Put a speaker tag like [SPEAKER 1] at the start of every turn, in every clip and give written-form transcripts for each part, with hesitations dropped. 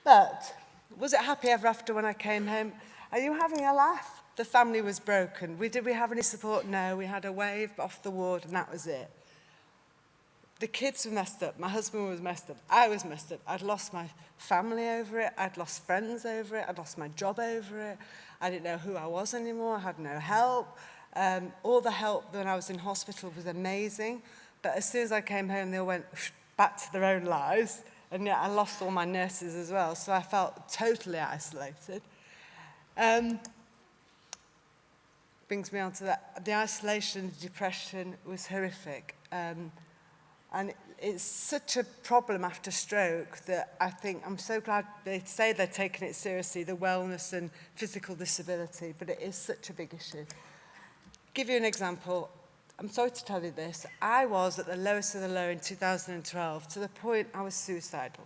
[SPEAKER 1] But was it happy ever after when I came home? Are you having a laugh? The family was broken. Did we have any support? No. We had a wave off the ward and that was it. The kids were messed up. My husband was messed up. I was messed up. I'd lost my family over it. I'd lost friends over it. I'd lost my job over it. I didn't know who I was anymore. I had no help. All the help when I was in hospital was amazing. But as soon as I came home, they all went back to their own lives. And yet I lost all my nurses as well. So I felt totally isolated. Brings me on to that. The isolation, the depression was horrific. And it's such a problem after stroke that I think I'm so glad they say they're taking it seriously, the wellness and physical disability, but it is such a big issue. Give you an example. I'm sorry to tell you this. I was at the lowest of the low in 2012 to the point I was suicidal.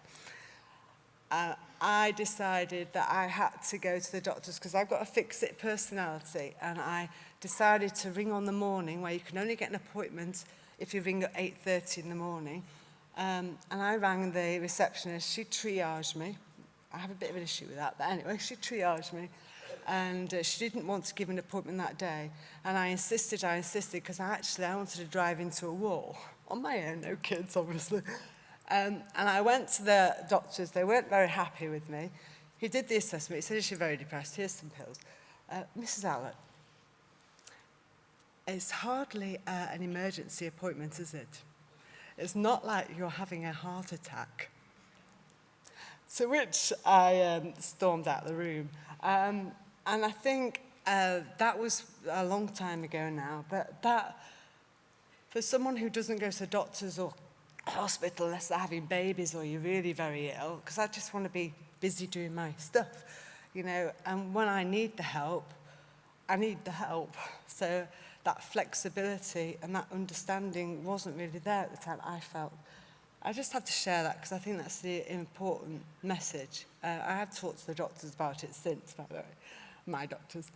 [SPEAKER 1] I decided that I had to go to the doctors because I've got a fix-it personality, and I decided to ring on the morning where you can only get an appointment if you ring at 8:30 in the morning. And I rang the receptionist. She triaged me. I have a bit of an issue with that, but anyway, she triaged me. And she didn't want to give an appointment that day. And I insisted, because I wanted to drive into a wall. On my own, no kids, obviously. And I went to the doctors. They weren't very happy with me. He did the assessment. He said, "You're very depressed. Here's some pills." Mrs. Allett, it's hardly an emergency appointment, is it? It's not like you're having a heart attack. To which I stormed out of the room. And I think that was a long time ago now, but that, for someone who doesn't go to doctors or hospital unless they're having babies or you're really very ill, because I just want to be busy doing my stuff, you know, and when I need the help, I need the help. So that flexibility and that understanding wasn't really there at the time, I felt. I just had to share that because I think that's the important message. I have talked to the doctors about it since, by the way, my doctors.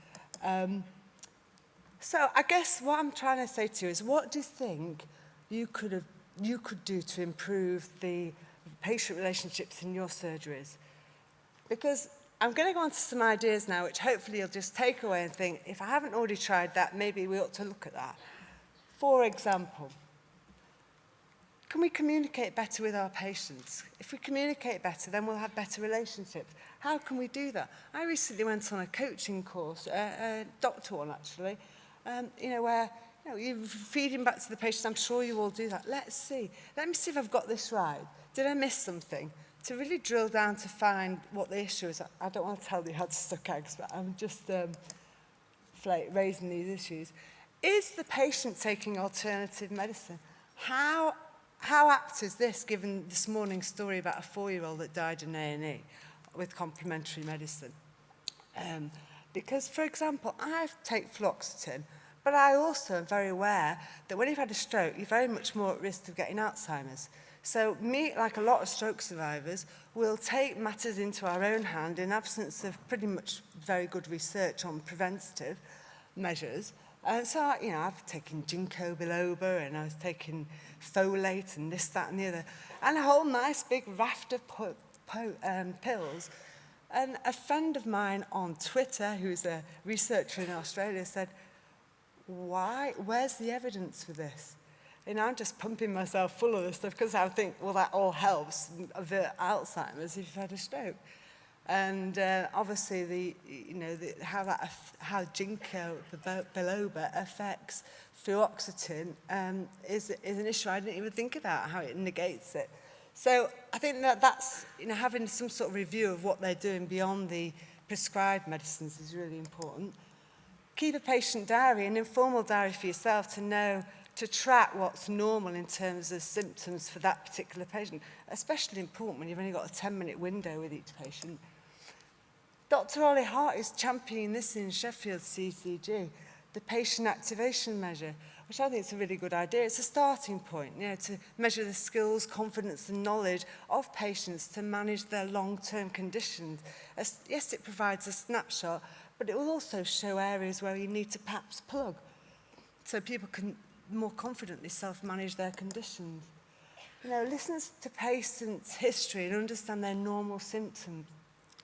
[SPEAKER 1] So I guess what I'm trying to say to you is, what do you think you could do to improve the patient relationships in your surgeries? Because I'm going to go on to some ideas now, which hopefully you'll just take away and think, if I haven't already tried that, maybe we ought to look at that. For example, can we communicate better with our patients? If we communicate better, then we'll have better relationships. How can we do that? I recently went on a coaching course, a doctor one actually, where you're feeding back to the patient. I'm sure you all do that. Let's see. Let me see if I've got this right. Did I miss something? To really drill down to find what the issue is. I don't want to tell you how to suck eggs, but I'm just raising these issues. Is the patient taking alternative medicine? How apt is this, given this morning's story about a 4-year-old that died in A&E with complementary medicine? Because, for example, I take fluoxetine, but I also am very aware that when you've had a stroke, you're very much more at risk of getting Alzheimer's. So me, like a lot of stroke survivors, will take matters into our own hand in absence of pretty much very good research on preventative measures. So, I've taken ginkgo biloba and I was taking folate and this, that and the other, and a whole nice big raft of pills. And a friend of mine on Twitter, who's a researcher in Australia, said, where's the evidence for this? And I'm just pumping myself full of this stuff because I think, well, that all helps avert Alzheimer's if you've had a stroke. And obviously, how ginkgo biloba affects fluoxetine is an issue I didn't even think about, how it negates it. So I think that's having some sort of review of what they're doing beyond the prescribed medicines is really important. Keep a patient diary, an informal diary for yourself to track what's normal in terms of symptoms for that particular patient, especially important when you've only got a 10-minute window with each patient. Dr. Ollie Hart is championing this in Sheffield CCG, the patient activation measure, which I think is a really good idea. It's a starting point, to measure the skills, confidence and knowledge of patients to manage their long-term conditions. Yes, it provides a snapshot, but it will also show areas where you need to perhaps plug so people can more confidently self-manage their conditions. Listen to patients' history and understand their normal symptoms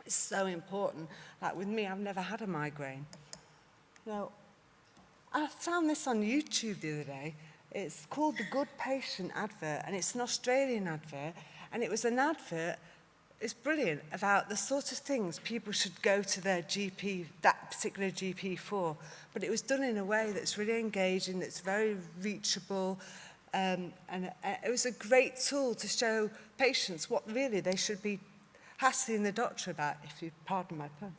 [SPEAKER 1] is so important. Like with me, I've never had a migraine. I found this on YouTube the other day. It's called the Good Patient advert, and it's an Australian advert, and it was an advert, it's brilliant, about the sort of things people should go to their GP, that particular GP for. But it was done in a way that's really engaging, that's very reachable, and it was a great tool to show patients what really they should be hassling the doctor about, if you pardon my pun.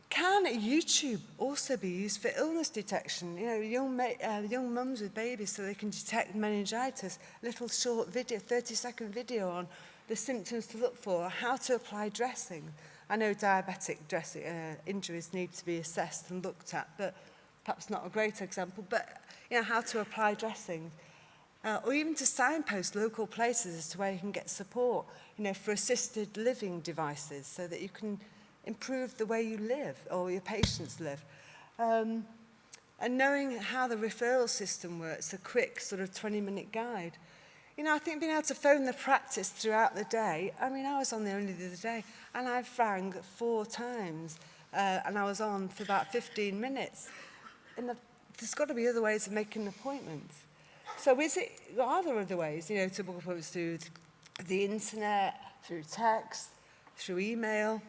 [SPEAKER 1] Can YouTube also be used for illness detection? Young mums with babies, so they can detect meningitis. Little short video, 30-second video on the symptoms to look for, how to apply dressing. I know diabetic injuries need to be assessed and looked at, but perhaps not a great example. But how to apply dressing, or even to signpost local places as to where you can get support. For assisted living devices, so that you can improve the way you live or your patients live. And knowing how the referral system works, a quick sort of 20-minute guide. I think being able to phone the practice throughout the day, I was on there only the other day, and I rang 4 times, and I was on for about 15 minutes. And there's got to be other ways of making appointments. So are there other ways, to book appointments through the internet, through text, through email?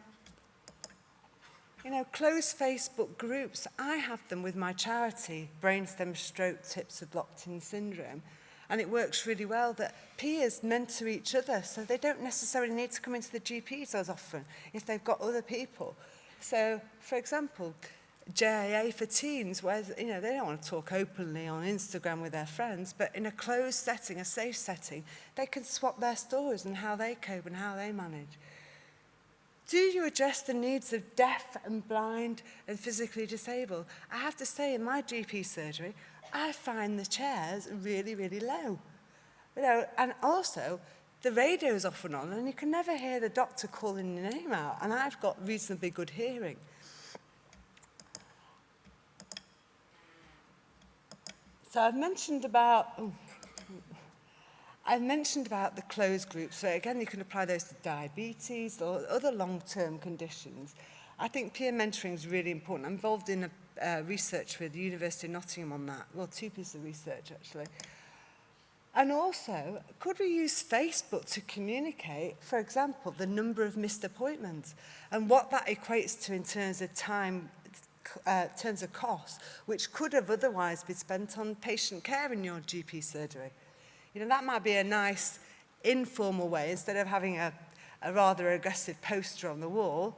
[SPEAKER 1] Closed Facebook groups, I have them with my charity, Brainstem Stroke Tips of Locked-in Syndrome, and it works really well that peers mentor each other, so they don't necessarily need to come into the GPs as often if they've got other people. So, for example, JAA for teens, where they don't want to talk openly on Instagram with their friends, but in a closed setting, a safe setting, they can swap their stories and how they cope and how they manage. Do you address the needs of deaf and blind and physically disabled? I have to say, in my GP surgery, I find the chairs really, really low. And also, the radio is often on, and you can never hear the doctor calling your name out, and I've got reasonably good hearing. So I've mentioned about the closed groups. So again, you can apply those to diabetes or other long-term conditions. I think peer mentoring is really important. I'm involved in research with the University of Nottingham on that. Well, 2 pieces of research, actually. And also, could we use Facebook to communicate, for example, the number of missed appointments and what that equates to in terms of time, terms of cost, which could have otherwise been spent on patient care in your GP surgery? That might be a nice informal way, instead of having a rather aggressive poster on the wall.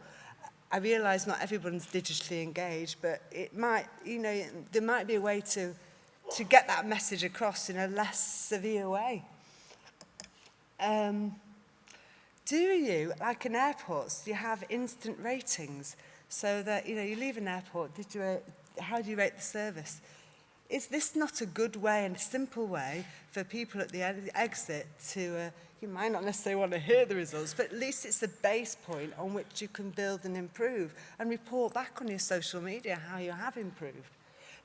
[SPEAKER 1] I realise not everyone's digitally engaged, but it might, there might be a way to get that message across in a less severe way. Do you, like in airports, do you have instant ratings? So that, you leave an airport, how do you rate the service? Is this not a good way and a simple way for people at the exit to, you might not necessarily want to hear the results, but at least it's a base point on which you can build and improve and report back on your social media how you have improved?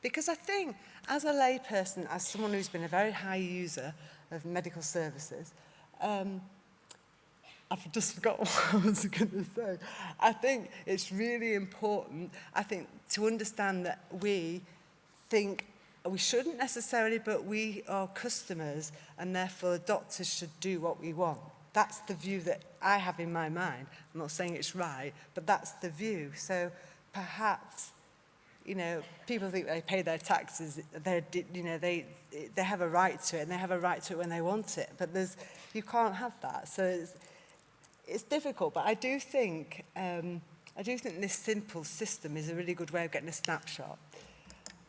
[SPEAKER 1] Because I think, as a layperson, as someone who's been a very high user of medical services, I've just forgotten what I was going to say. I think it's really important, to understand that we shouldn't necessarily, but we are customers, and therefore doctors should do what we want. That's the view that I have in my mind. I'm not saying it's right, but that's the view. So perhaps, people think they pay their taxes, they have a right to it, and they have a right to it when they want it. But you can't have that. So it's difficult, but I do think this simple system is a really good way of getting a snapshot.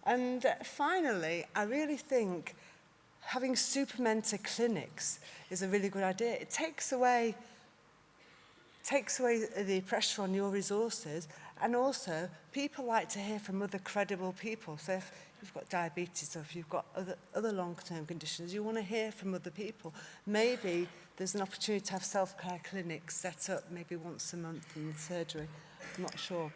[SPEAKER 1] And finally, I really think having super-mentor clinics is a really good idea. It takes away the pressure on your resources, and also people like to hear from other credible people. So if you've got diabetes or if you've got other long-term conditions, you want to hear from other people. Maybe there's an opportunity to have self-care clinics set up maybe once a month in the surgery. I'm not sure.